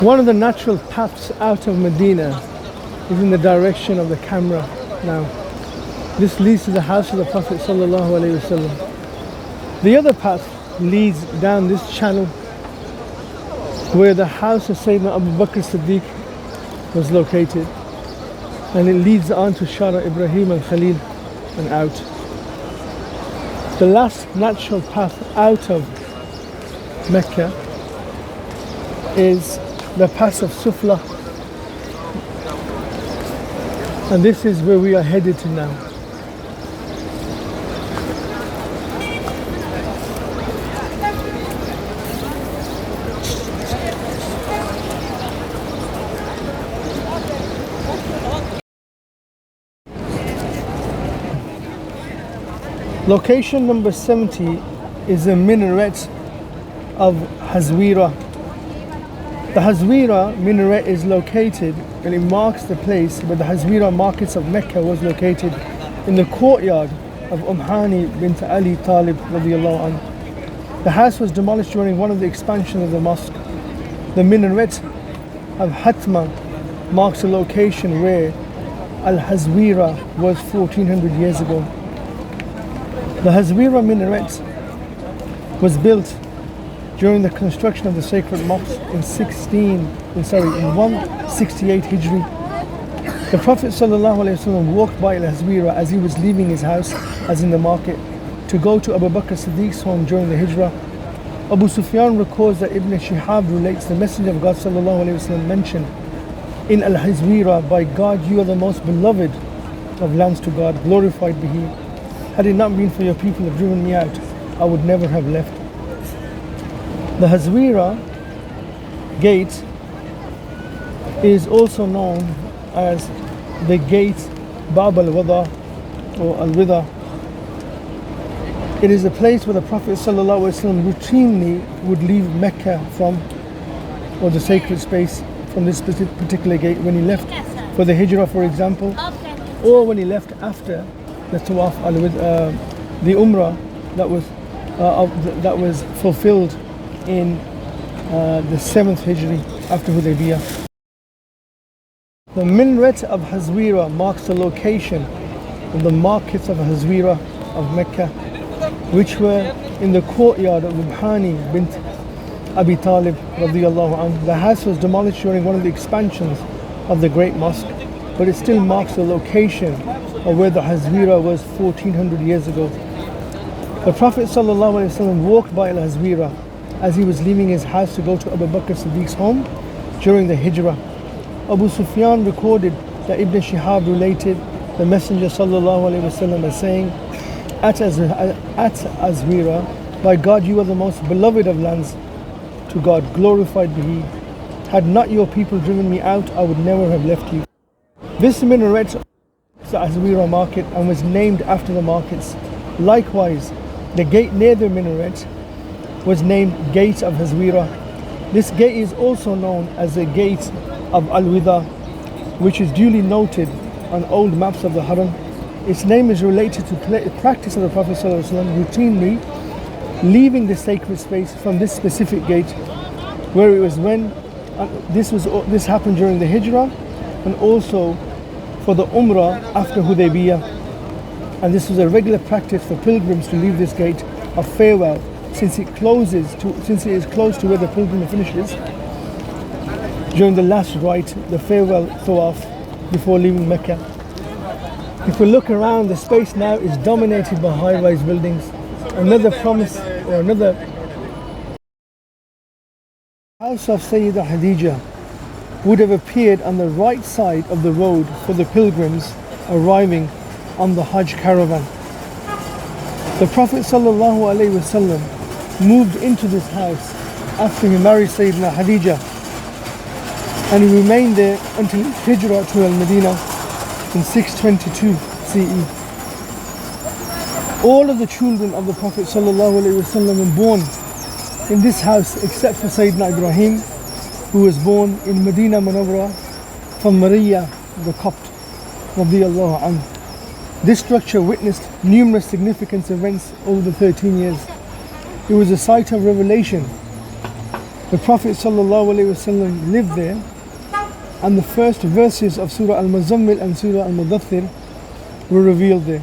One of the natural paths out of Medina is in the direction of the camera now. This leads to the house of the Prophet sallallahu alaihi wasallam. The other path leads down this channel where the house of Sayyidina Abu Bakr Siddiq was located, and it leads on to Shara Ibrahim al-Khalil and out. The last natural path out of Mecca is the pass of Sufla, and this is where we are headed to now. Location number 70 is the minaret of Hazwira. The Hazwira minaret is located, and it marks the place where the Hazwira markets of Mecca was located, in the courtyard of Hani bint Ali Talib radiallahu anhu. The house was demolished during one of the expansions of the mosque. The minaret of Hatma marks the location where Al-Hazwira was 1400 years ago. The Hazwira minaret was built during the construction of the sacred mosque in 168 Hijri. The Prophet ﷺ walked by Al-Hazwira as he was leaving his house, as in the market, to go to Abu Bakr Siddiq's home during the Hijrah. Abu Sufyan records that Ibn Shihab relates the Messenger of God ﷺ mentioned in Al-Hazwira, "By God, you are the most beloved of lands to God, glorified be He. Had it not been for your people have driven me out, I would never have left." The Hazwira gate is also known as the gate Bab al-Wada or al-Wida. It is a place where the Prophet ﷺ routinely would leave Mecca from, or the sacred space, from this particular gate when he left for the Hijrah, for example, or when he left after the Tawaf the Umrah that was fulfilled in the 7th Hijri after Hudaybiyah. The minaret of Hazwira marks the location of the markets of Hazwira of Mecca, which were in the courtyard of Hani bint Abi Talib radiallahu anhu. The house was demolished during one of the expansions of the great mosque, but it still marks the location of where the Hazwira was 1400 years ago. The Prophet ﷺ walked by Al-Hazwira as he was leaving his house to go to Abu Bakr Siddiq's home during the Hijrah. Abu Sufyan recorded that Ibn Shihab related the Messenger ﷺ as saying, at Hazwira, "By God, you are the most beloved of lands to God, glorified be He. Had not your people driven me out, I would never have left you." This minaret the Hazwira market and was named after the markets. Likewise, the gate near the minaret was named Gate of Hazwira. This gate is also known as the Gate of Al-Wida, which is duly noted on old maps of the Haram. Its name is related to practice of the Prophet ﷺ routinely leaving the sacred space from this specific gate, where it was when this happened during the Hijrah, and also for the Umrah after Hudaybiyah. And this was a regular practice for pilgrims to leave this gate of farewell, since it is close to where the pilgrim finishes during the last rite, the farewell tawaf, before leaving Mecca. If we look around, the space now is dominated by high-rise buildings. Another promise, or another house of Sayyidah Khadija would have appeared on the right side of the road for the pilgrims arriving on the Hajj caravan. The Prophet ﷺ moved into this house after he married Sayyidina Khadija, and he remained there until his hijrah to Al-Medina in 622 CE. All of the children of the Prophet ﷺ were born in this house except for Sayyidina Ibrahim, who was born in Medina Munawwara from Maria the Copt radiallahu anhu. This structure witnessed numerous significant events over the 13 years. It was a site of revelation The Prophet ﷺ lived there, and the first verses of Surah Al-Muzammil and Surah Al-Mudaththir were revealed there.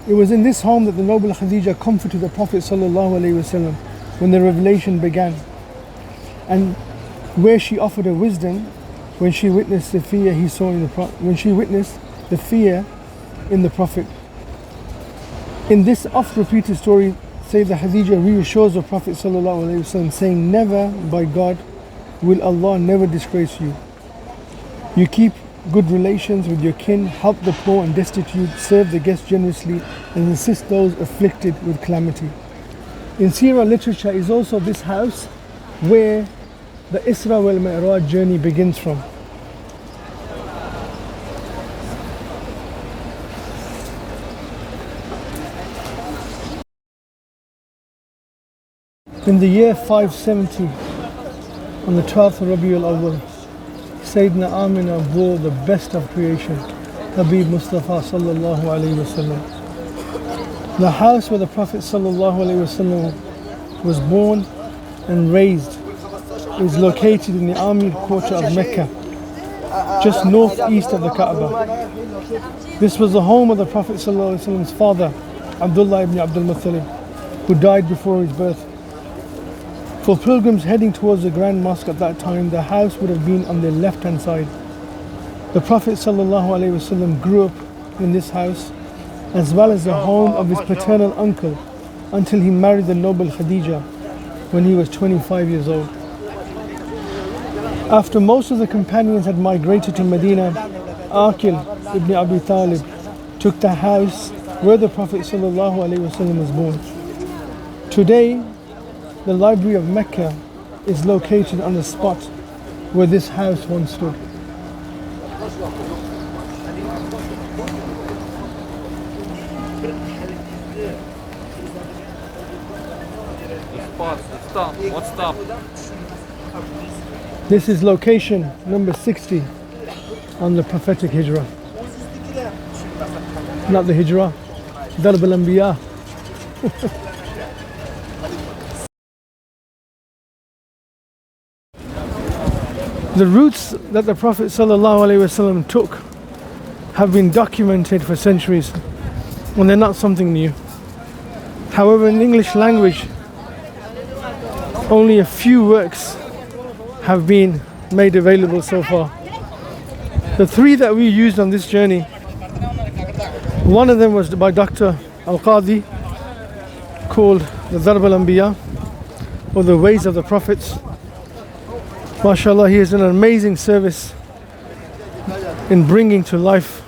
It was in this home that the noble Khadija comforted the Prophet ﷺ when the revelation began, and where she offered her wisdom when she witnessed the fear he saw in the Prophet. In this oft-repeated story, Sayyidah Khadija reassures the Prophet ﷺ, saying, "Never, by God, will Allah never disgrace you. You keep good relations with your kin, help the poor and destitute, serve the guests generously, and assist those afflicted with calamity." In Seerah literature is also this house where the Isra wal Mi'raj journey begins from. In the year 570, on the 12th of Rabiul Awwal, Sayyidina Amina bore the best of creation, Habib Mustafa sallallahu alayhi wasallam. The house where the Prophet sallallahu alayhi wasallam was born and raised is located in the Amir quarter of Mecca, just northeast of the Kaaba. This was the home of the Prophet sallallahu alayhi wasallam's father, Abdullah ibn Abdul Muttalib, who died before his birth. For pilgrims heading towards the Grand Mosque at that time, the house would have been on their left-hand side. The Prophet ﷺ grew up in this house, as well as the home of his paternal uncle, until he married the noble Khadija when he was 25 years old. After most of the companions had migrated to Medina, Aqil ibn Abi Talib took the house where the Prophet ﷺ was born. Today, the Library of Mecca is located on the spot where this house once stood. What's stop? This is location number 60 on the prophetic Hijrah. Not the Hijrah, Darb al-Anbiya. The routes that the Prophet ﷺ took have been documented for centuries, and they're not something new. However, in the English language, only a few works have been made available so far. The three that we used on this journey, one of them was by Dr. Al-Qadi, called the Darb al-Anbiya, or the Ways of the Prophets. MashaAllah, he has done an amazing service in bringing to life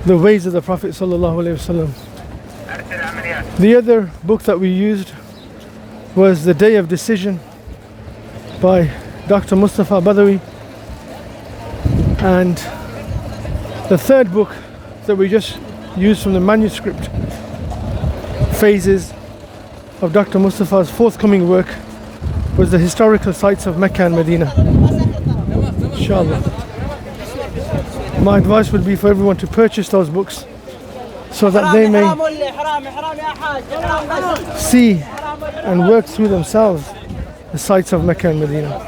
the ways of the Prophet ﷺ. The other book that we used was The Day of Decision by Dr. Mustafa Badawi, and the third book that we just used from the manuscript phases of Dr. Mustafa's forthcoming work was the historical sites of Mecca and Medina. Inshallah. My advice would be for everyone to purchase those books so that they may see and work through themselves the sites of Mecca and Medina.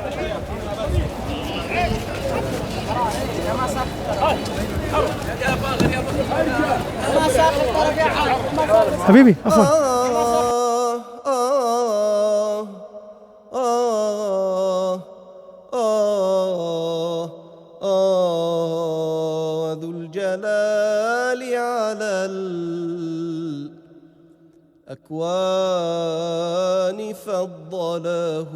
Habibi, afwan. ذو الجلال على الأكوان فضله